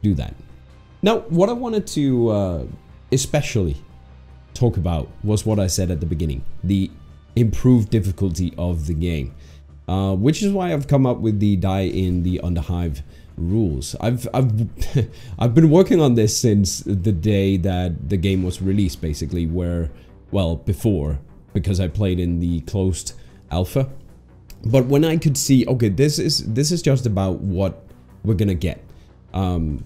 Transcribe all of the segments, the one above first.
do that. Now, what I wanted to especially talk about was what I said at the beginning, the improved difficulty of the game, which is why I've come up with the D.I.E in the Underhive Rules. I've been working on this since the day that the game was released, basically, where, well, before, because I played in the closed alpha. But when I could see, okay, this is just about what we're gonna get, and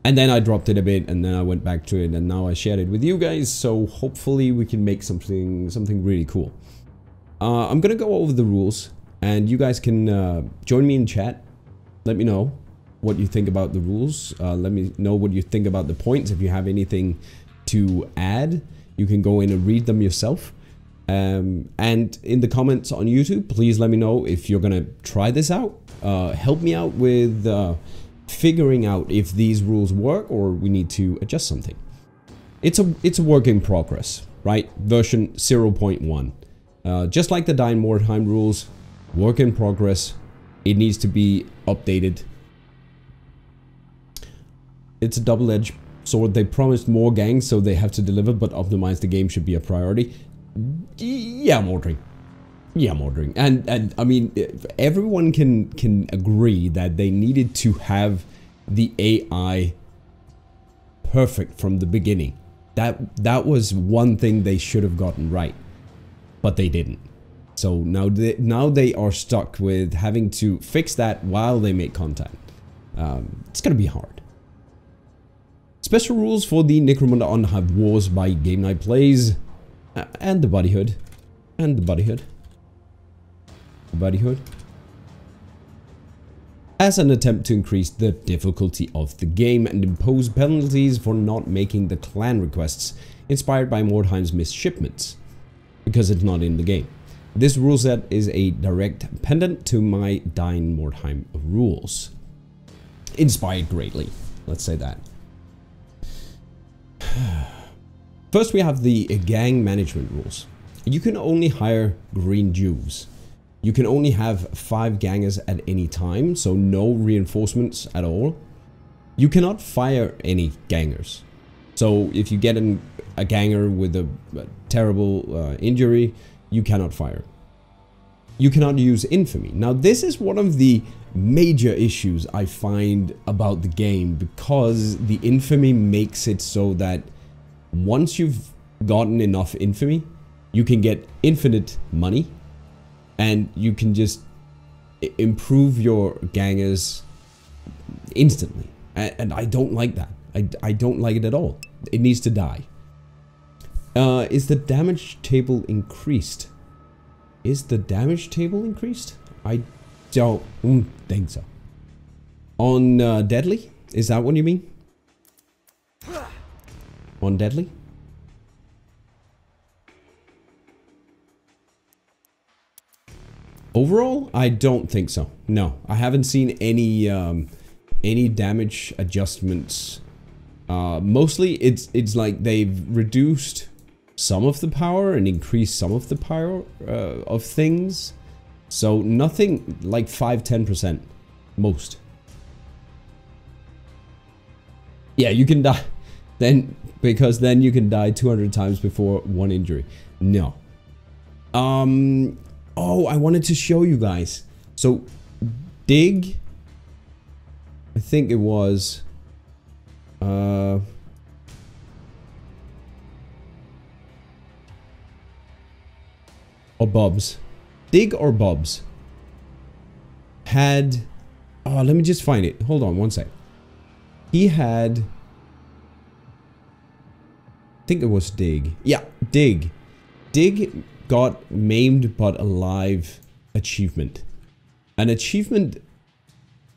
then I dropped it a bit, and then I went back to it, and now I shared it with you guys. So hopefully we can make something really cool. I'm gonna go over the rules, and you guys can join me in chat. Let me know what you think about the rules. Let me know what you think about the points. If you have anything to add, you can go in and read them yourself. And in the comments on YouTube, please let me know if you're gonna try this out. Help me out with figuring out if these rules work or we need to adjust something. It's a work in progress, right? Version 0.1. Just like the D.I.E Mordheim rules, work in progress. It needs to be updated. It's a double-edged sword. They promised more gangs, so they have to deliver, but optimize the game should be a priority. Yeah, Mordheim. Yeah, Mordheim. And I mean, everyone can agree that they needed to have the AI perfect from the beginning. That was one thing they should have gotten right, but they didn't. So now they are stuck with having to fix that while they make content. It's gonna be hard. Special rules for the Necromunda Underhive Wars by Game Night Plays, and the Buddyhood, Buddyhood. As an attempt to increase the difficulty of the game and impose penalties for not making the clan requests inspired by Mordheim's missed shipments, because it's not in the game. This rule set is a direct pendant to my D.I.E Mordheim rules. Inspired greatly, let's say that. First we have the gang management rules. You can only hire green Jews. You can only have 5 gangers at any time, so no reinforcements at all. You cannot fire any gangers. So if you get a ganger with a terrible injury, you cannot fire. You cannot use infamy. Now this is one of the major issues I find about the game, because the infamy makes it so that once you've gotten enough infamy, you can get infinite money, and you can just improve your gangers instantly. And I don't like that. I don't like it at all. It needs to die. Is the damage table increased? Is the damage table increased? I don't think so. On deadly? Is that what you mean? On deadly? Overall, I don't think so. No, I haven't seen any damage adjustments. Mostly, it's like they've reduced some of the power and increased some of the power of things. So nothing like 5-10% most. Yeah, you can die then, because then you can die 200 times before 1 injury. No. Oh, I wanted to show you guys. So dig, I think it was or Bobs. Dig or Bobs had, oh, let me just find it. Hold on one sec. He had, I think it was Dig. Yeah, Dig. Dig got maimed but alive achievement. An achievement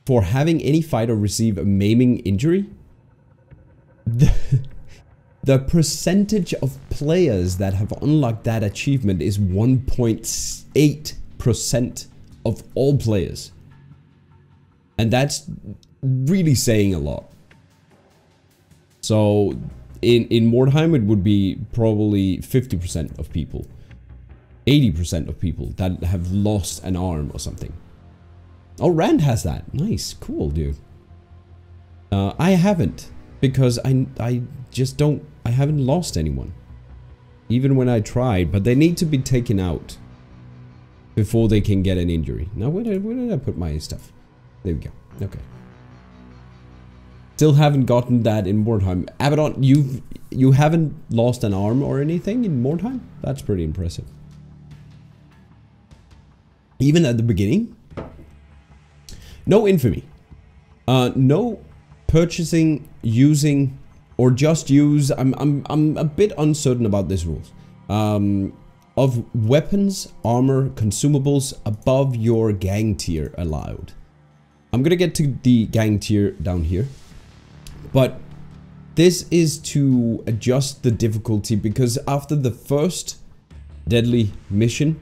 for having any fighter receive a maiming injury. The percentage of players that have unlocked that achievement is 1.8% of all players. And that's really saying a lot. So in Mordheim it would be probably 50% of people. 80% of people that have lost an arm or something. Oh, Rand has that. Nice. Cool, dude. I haven't, because I just don't, I haven't lost anyone. Even when I tried, but they need to be taken out before they can get an injury. Now, where did I put my stuff? There we go. Okay. Still haven't gotten that in Mordheim. Abaddon, you haven't lost an arm or anything in Mordheim? That's pretty impressive. Even at the beginning? No infamy. No purchasing, using, or just use. I'm a bit uncertain about this rules. Of weapons, armor, consumables above your gang tier allowed. I'm gonna get to the gang tier down here. But this is to adjust the difficulty, because after the first deadly mission,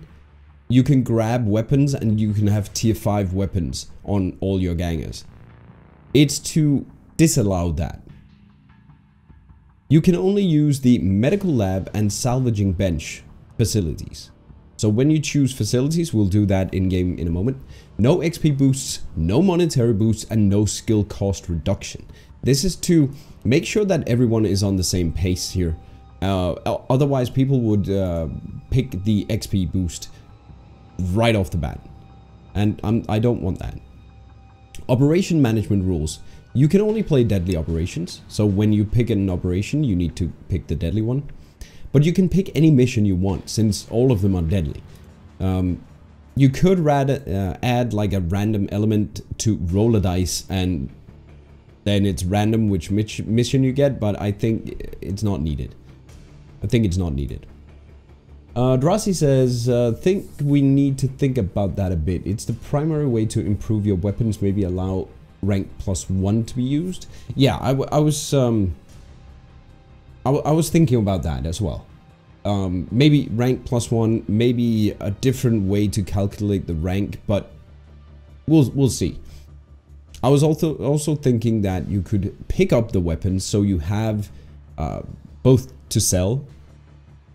you can grab weapons and you can have tier 5 weapons on all your gangers. It's to disallow that. You can only use the medical lab and salvaging bench facilities. So when you choose facilities, we'll do that in game in a moment. No XP boosts, no monetary boosts, and no skill cost reduction. This is to make sure that everyone is on the same pace here. Otherwise, people would pick the XP boost right off the bat. And I don't want that. Operation management rules. You can only play deadly operations. So when you pick an operation, you need to pick the deadly one. But you can pick any mission you want, since all of them are deadly. You could add like a random element to roll a dice, and then it's random which mission you get, but I think it's not needed. I think it's not needed. Drassi says, think we need to think about that a bit. It's the primary way to improve your weapons, maybe allow rank +1 to be used. Yeah, I was thinking about that as well. Maybe rank +1, maybe a different way to calculate the rank, but we'll see. I was also thinking that you could pick up the weapons, so you have both to sell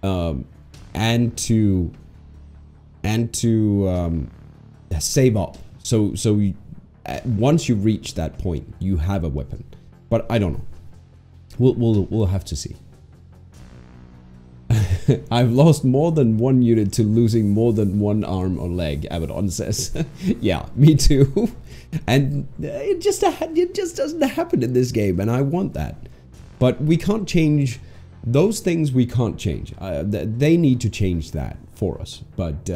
and to save up. So you, once you reach that point, you have a weapon. But I don't know. We'll have to see. I've lost more than one unit to losing more than one arm or leg, Abaddon says. Yeah, me too. And it just doesn't happen in this game, and I want that. But we can't change those things. We can't change. They need to change that for us. But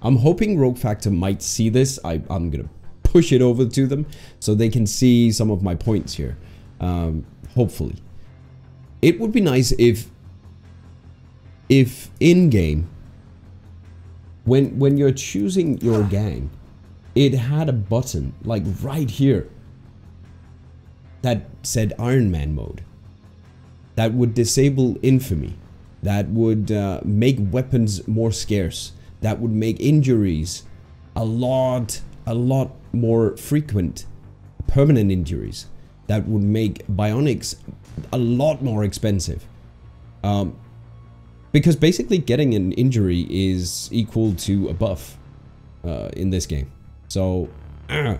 I'm hoping Rogue Factor might see this. I'm gonna push it over to them so they can see some of my points here. Hopefully, it would be nice if in game, when you're choosing your gang, it had a button like right here that said Iron Man mode, that would disable infamy, that would make weapons more scarce, that would make injuries a lot more frequent, permanent injuries, that would make bionics a lot more expensive. Because basically getting an injury is equal to a buff in this game. So, in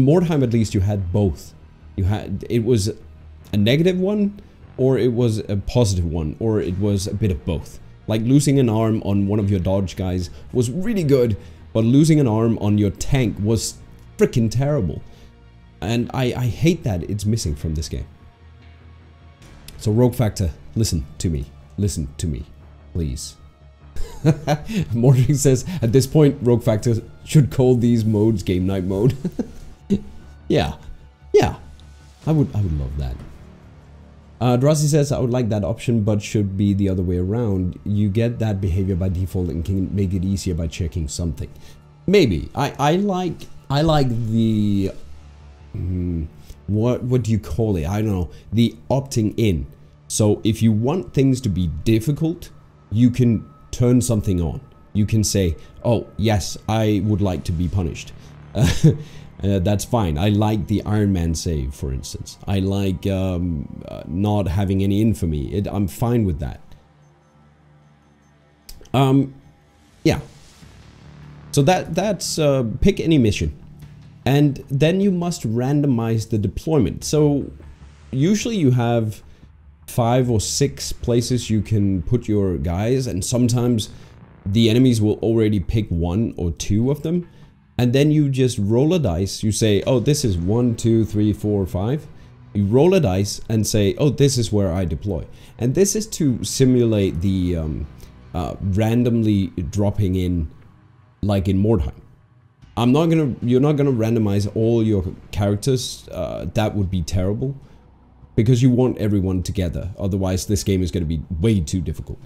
Mordheim at least you had both. It was a negative one, or it was a positive one, or it was a bit of both. Like losing an arm on one of your dodge guys was really good, but losing an arm on your tank was freaking terrible. And I hate that it's missing from this game. So Rogue Factor, listen to me, please. Mordheims says, at this point, Rogue Factor should call these modes Game Night Mode. yeah, I would love that. Drassi says, I would like that option, but should be the other way around. You get that behavior by default and can make it easier by checking something. Maybe. I like the what do you call it? I don't know. The opting in. So if you want things to be difficult, you can turn something on. You can say, oh yes, I would like to be punished. That's fine. I like the Iron Man save, for instance. I like not having any infamy. I'm fine with that. Yeah. So that's pick any mission. And then you must randomize the deployment. So usually you have 5 or 6 places you can put your guys, and sometimes the enemies will already pick 1 or 2 of them. And then you just roll a dice. You say, oh, this is 1, 2, 3, 4, 5. You roll a dice and say, oh, this is where I deploy. And this is to simulate the randomly dropping in, like in Mordheim. You're not gonna randomize all your characters. That would be terrible, because you want everyone together. Otherwise, this game is gonna be way too difficult.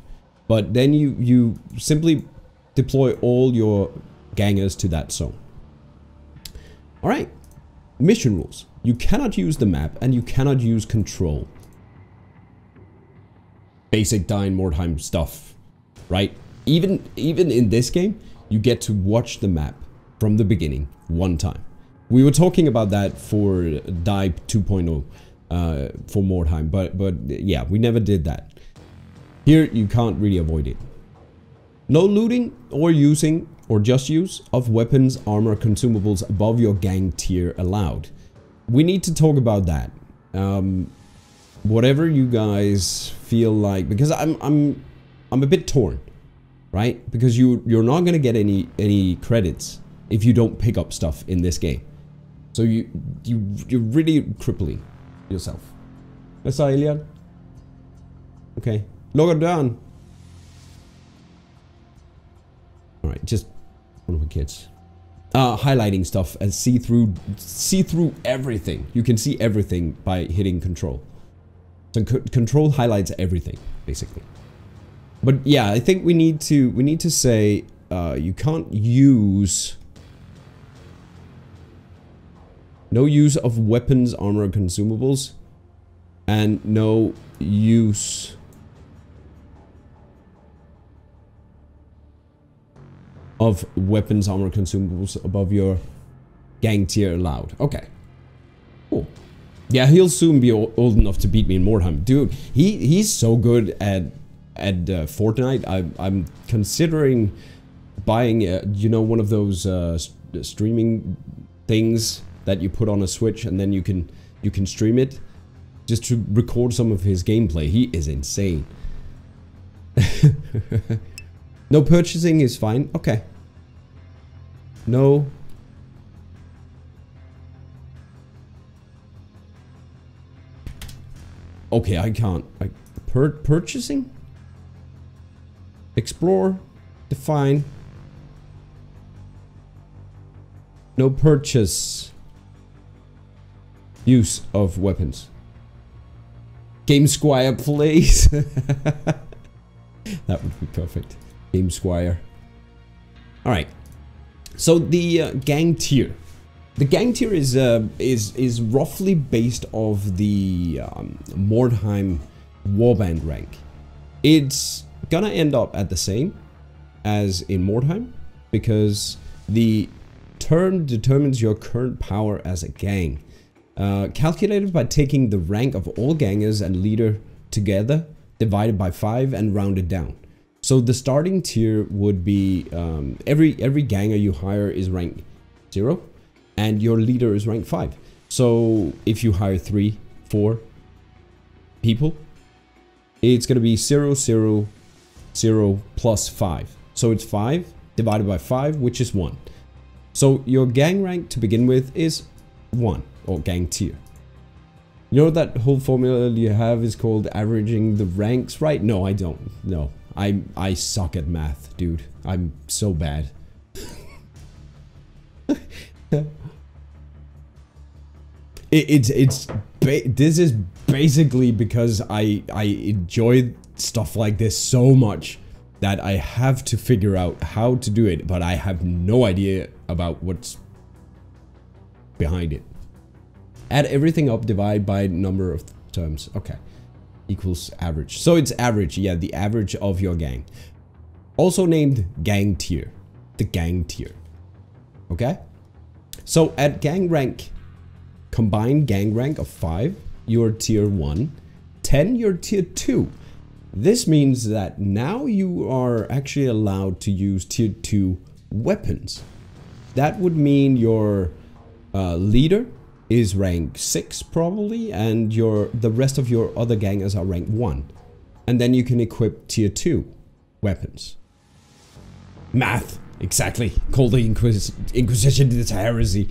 But then you simply deploy all your gangers to that zone. All right, mission rules. You cannot use the map, and you cannot use control. Basic D.I.E. Mordheim stuff, right? Even in this game, you get to watch the map from the beginning one time. We were talking about that for D.I.E. 2.0 for Mordheim, but yeah, we never did that. Here, you can't really avoid it. No looting or using, or just use, of weapons, armor, consumables above your gang tier allowed. We need to talk about that. Whatever you guys feel like, because I'm a bit torn, right? Because you're not gonna get any credits if you don't pick up stuff in this game. So you're really crippling yourself. Hvad så, Elian? Okay. Lukker døren. Alright, just one of my kids. Highlighting stuff and see through everything. You can see everything by hitting control. So control highlights everything, basically. But yeah, I think we need to say you can't use. No use of weapons, armor, consumables, and no use of weapons, armor, consumables above your gang tier allowed. Okay, cool. Yeah, he'll soon be old enough to beat me in Mordheim, dude. He's so good at Fortnite. I'm considering buying you know, one of those streaming things that you put on a Switch, and then you can stream it, just to record some of his gameplay. He is insane. No purchasing is fine. Okay. No. Okay, I can't. Purchasing? Explore. Define. No purchase. Use of weapons. Game Squire, please. That would be perfect. Game Squire. Alright. So the gang tier. The gang tier is roughly based off the Mordheim warband rank. It's gonna end up at the same as in Mordheim, because the turn determines your current power as a gang. Calculated by taking the rank of all gangers and leader together, divided by 5 and rounded down. So the starting tier would be every ganger you hire is rank 0, and your leader is rank 5. So if you hire 3, 4 people, it's gonna be 0, 0, 0 plus 5. So it's 5 divided by 5, which is 1. So your gang rank to begin with is 1, or gang tier. You know that whole formula you have is called averaging the ranks, right? No, I don't. No, I suck at math, dude. I'm so bad. This is basically because I enjoy stuff like this so much that I have to figure out how to do it, but I have no idea about what's behind it. Add everything up, divide by number of terms. Okay. Equals average. So it's average, yeah, the average of your gang. Also named gang tier. The gang tier. Okay? So at gang rank, combined gang rank of 5, you're tier 1. 10, you're tier 2. This means that now you are actually allowed to use tier 2 weapons. That would mean your leader is rank 6 probably, and the rest of your other gangers are rank 1. And then you can equip tier 2 weapons. Math, exactly. Call the Inquisition this heresy.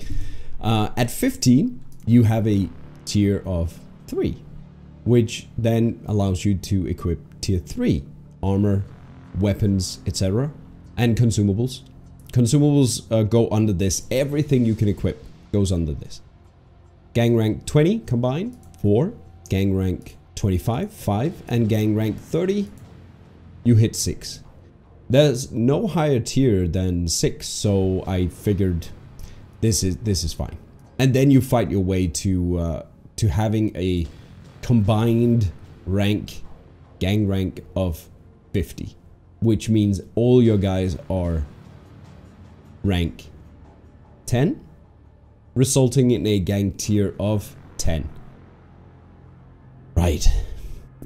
At 15, you have a tier of 3, which then allows you to equip tier 3 armor, weapons, etc. and consumables. Consumables go under this. Everything you can equip goes under this. Gang rank 20 combined, 4. Gang rank 25, 5. And gang rank 30, you hit 6. There's no higher tier than 6, so I figured this is fine. And then you fight your way to having a combined rank, gang rank of 50, which means all your guys are rank 10, resulting in a gang tier of 10. Right.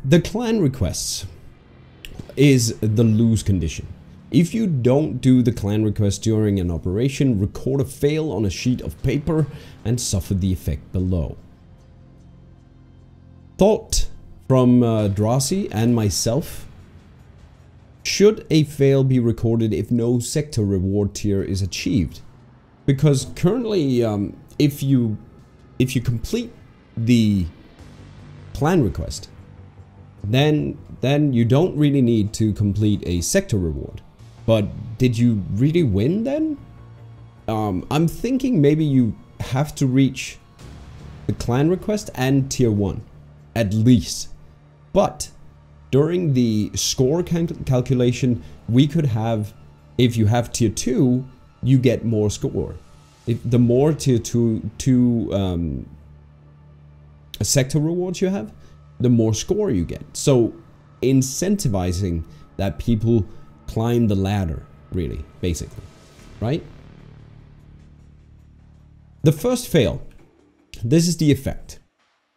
The clan requests is the lose condition. If you don't do the clan request during an operation, record a fail on a sheet of paper and suffer the effect below. Thought from Drosy and myself: should a fail be recorded if no sector reward tier is achieved? Because currently, if you complete the clan request, then you don't really need to complete a sector reward. But did you really win then? I'm thinking maybe you have to reach the clan request and tier 1 at least. But during the score calculation, we could have, if you have tier 2, you get more score. If the more tier 2 sector rewards you have, the more score you get. So incentivizing that people climb the ladder, really, basically, right? The first fail, this is the effect.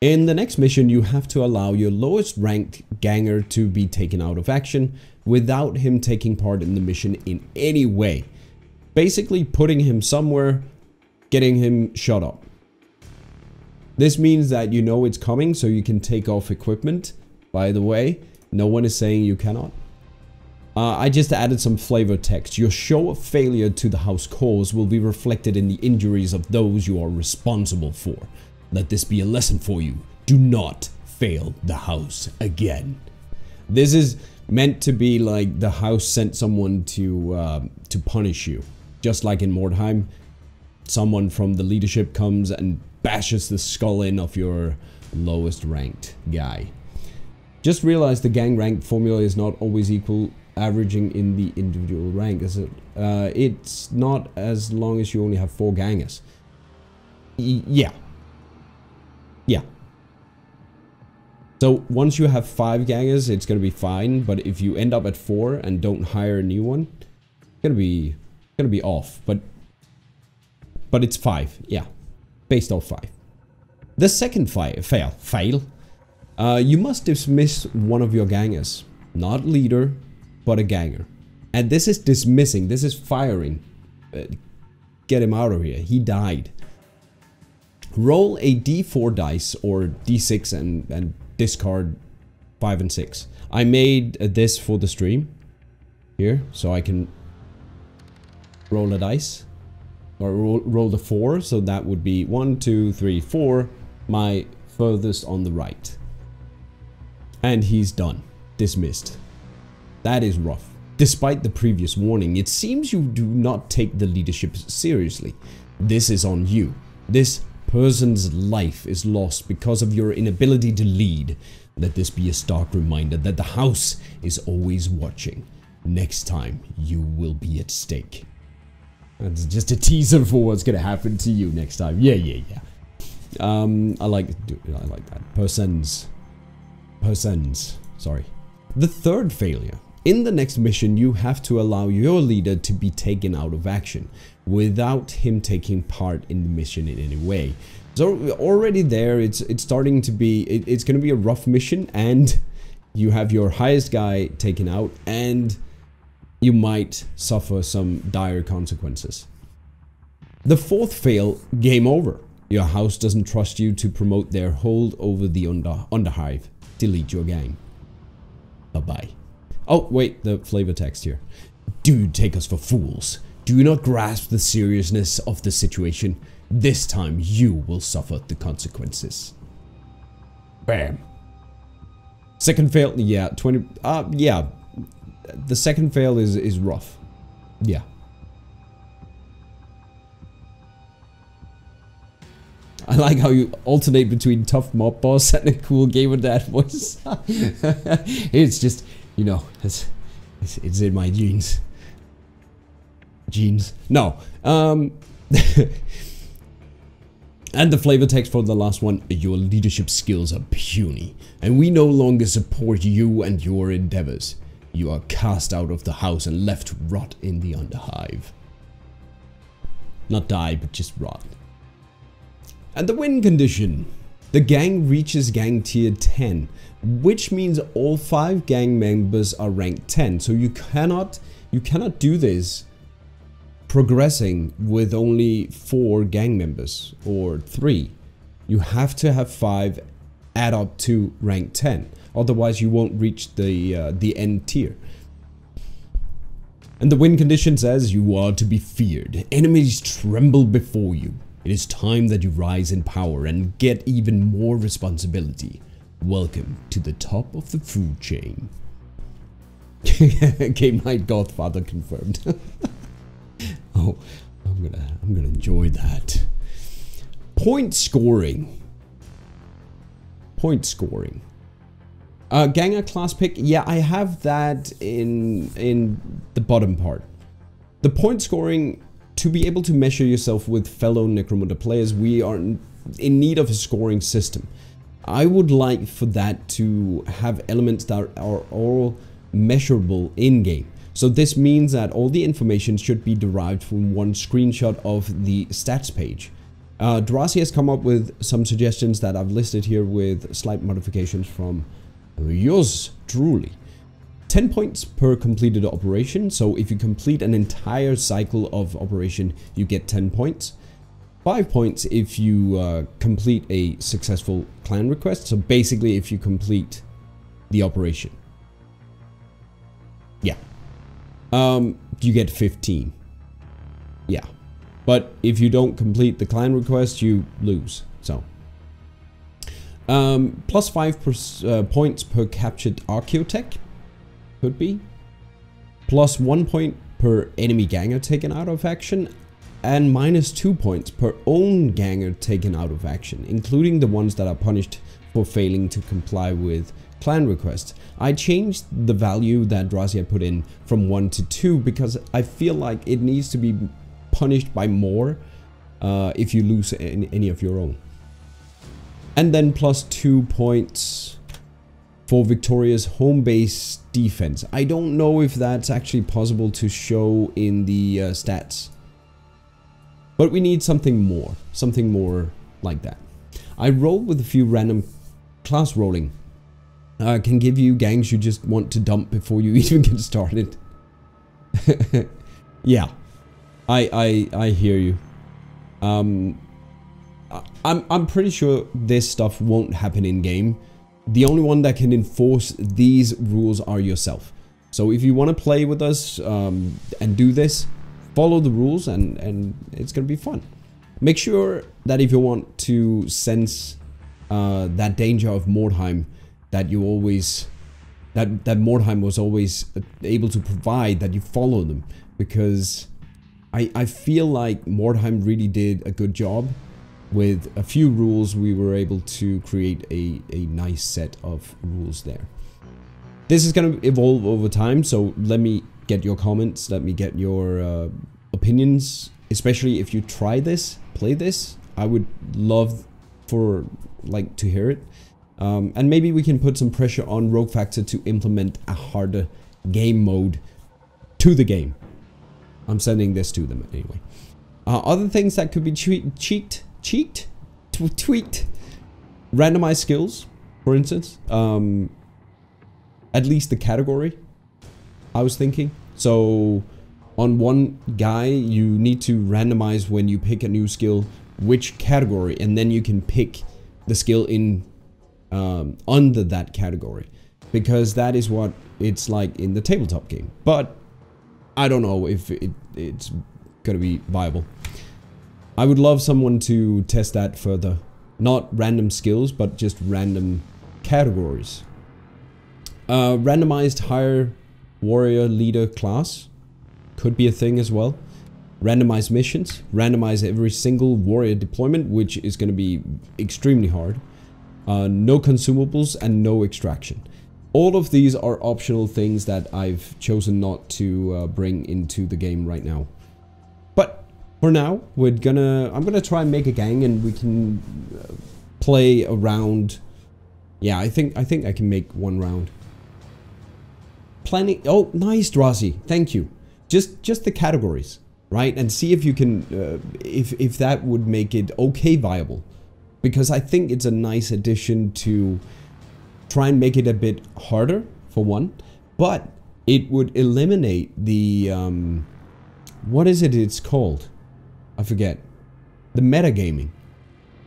In the next mission, you have to allow your lowest ranked ganger to be taken out of action without him taking part in the mission in any way. Basically putting him somewhere, getting him shot up. This means that you know it's coming, so you can take off equipment. By the way, no one is saying you cannot. I just added some flavor text. Your show of failure to the house cause will be reflected in the injuries of those you are responsible for. Let this be a lesson for you. Do not fail the house again. This is meant to be like the house sent someone to punish you. Just like in Mordheim, someone from the leadership comes and bashes the skull in of your lowest ranked guy. Just realize the gang rank formula is not always equal, averaging in the individual rank. It's not as long as you only have 4 gangers. Yeah. So once you have 5 gangers, it's gonna be fine. But if you end up at 4 and don't hire a new one, it's gonna be off. But it's 5. Yeah, based off 5. The second fail. You must dismiss one of your gangers, not leader, but a ganger. And this is dismissing. This is firing. Get him out of here. He died. Roll a d4 dice or d6 and discard 5 and 6. I made this for the stream here, so I can roll a dice or roll the 4. So that would be 1, 2, 3, 4. My furthest on the right, and he's done. Dismissed. That is rough. Despite the previous warning, it seems you do not take the leadership seriously. This is on you. This person's life is lost because of your inability to lead. Let this be a stark reminder that the house is always watching. Next time, you will be at stake. That's just a teaser for what's gonna happen to you next time. Yeah. I like that. Persons. Sorry. The third failure. In the next mission, you have to allow your leader to be taken out of action without him taking part in the mission in any way. So already there, it's starting to be, it's going to be a rough mission, and you have your highest guy taken out, and you might suffer some dire consequences. The fourth fail, game over. Your house doesn't trust you to promote their hold over the Underhive. Delete your gang. Bye-bye. Oh, wait, the flavor text here. Do you take us for fools? Do you not grasp the seriousness of the situation? This time you will suffer the consequences. Bam. Second fail, yeah, 20, yeah. The second fail is rough. Yeah. I like how you alternate between tough mob boss and a cool gamer dad voice. It's just, you know, it's in my genes. No. And the flavor text for the last one. Your leadership skills are puny, and we no longer support you and your endeavors. You are cast out of the house and left to rot in the Underhive. Not die, but just rot. And the win condition. The gang reaches gang tier 10, which means all 5 gang members are ranked 10. So you cannot do this progressing with only 4 gang members or 3. You have to have 5 add up to rank 10. Otherwise you won't reach the end tier. And the win condition says you are to be feared. Enemies tremble before you. It is time that you rise in power and get even more responsibility. Welcome to the top of the food chain. Game Night Godfather confirmed. Oh, I'm gonna enjoy that. Point scoring. Point scoring. Ganger class pick. Yeah, I have that in the bottom part. The point scoring. To be able to measure yourself with fellow Necromunda players, we are in need of a scoring system. I would like for that to have elements that are all measurable in-game. So this means that all the information should be derived from one screenshot of the stats page. D.I.E has come up with some suggestions that I've listed here with slight modifications from yours truly. 10 points per completed operation, so if you complete an entire cycle of operation, you get 10 points. 5 points if you complete a successful clan request, so basically if you complete the operation. Yeah. You get 15. Yeah. But if you don't complete the clan request, you lose, so. Plus 5 points per captured archaeotech. Could be. Plus 1 point per enemy ganger taken out of action, and minus 2 points per own ganger taken out of action, including the ones that are punished for failing to comply with clan requests. I changed the value that D.I.E put in from 1 to 2 because I feel like it needs to be punished by more if you lose any of your own. And then plus 2 points for Victoria's home base defense. I don't know if that's actually possible to show in the stats, but we need something more like that. I roll with a few random class rolling. Can give you gangs you just want to dump before you even get started. Yeah, I hear you. I'm pretty sure this stuff won't happen in game. The only one that can enforce these rules are yourself. So if you want to play with us and do this, follow the rules and it's going to be fun. Make sure that if you want to sense that danger of Mordheim that you always, that Mordheim was always able to provide, that you follow them. Because I feel like Mordheim really did a good job. With a few rules, we were able to create a nice set of rules there. This is going to evolve over time, so let me get your comments, let me get your opinions, especially if you try this, play this. I would love to hear it. And maybe we can put some pressure on Rogue Factor to implement a harder game mode to the game. I'm sending this to them anyway. Other things that could be tweaked. Randomized skills, for instance. At least the category, I was thinking. So on one guy, you need to randomize when you pick a new skill, which category, and then you can pick the skill in under that category, because that is what it's like in the tabletop game. But I don't know if it's gonna be viable. I would love someone to test that further. Not random skills, but just random categories. Randomized higher warrior leader class could be a thing as well. Randomized missions. Randomize every single warrior deployment, which is going to be extremely hard. No consumables and no extraction. All of these are optional things that I've chosen not to bring into the game right now. But for now, I'm gonna try and make a gang, and we can play a round. Yeah, I think I can make one round. Planning. Oh, nice, Drosy. Thank you. Just the categories, right? And see if you can, if that would make it okay viable, because I think it's a nice addition to try and make it a bit harder for one, but it would eliminate the what is it? It's called? I forget. The metagaming.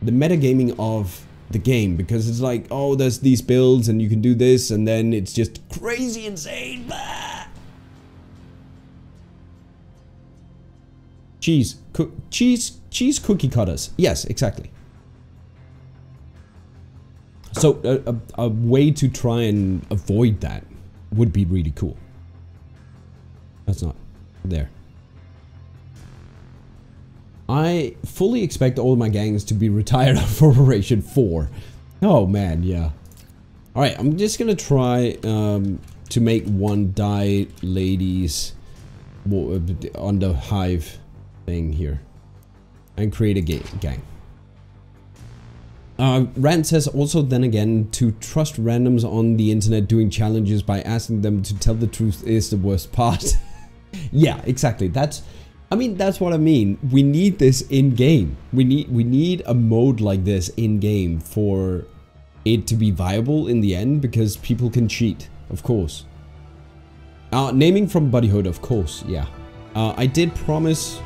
The metagaming of the game, because it's like, oh, there's these builds and you can do this, and then it's just crazy insane. Bah! Cheese cookie cutters. Yes, exactly. So a way to try and avoid that would be really cool. That's not there. I fully expect all my gangs to be retired for Operation 4. Oh man, yeah. Alright, I'm just gonna try to make one Die Ladies Underhive thing here. And create a gang. Rand says also, then again, to trust randoms on the internet doing challenges by asking them to tell the truth is the worst part. Yeah, exactly. That's what I mean. We need this in game. We need a mode like this in game for it to be viable in the end, because people can cheat, of course. Naming from Buddyhood, of course. Yeah. I did promise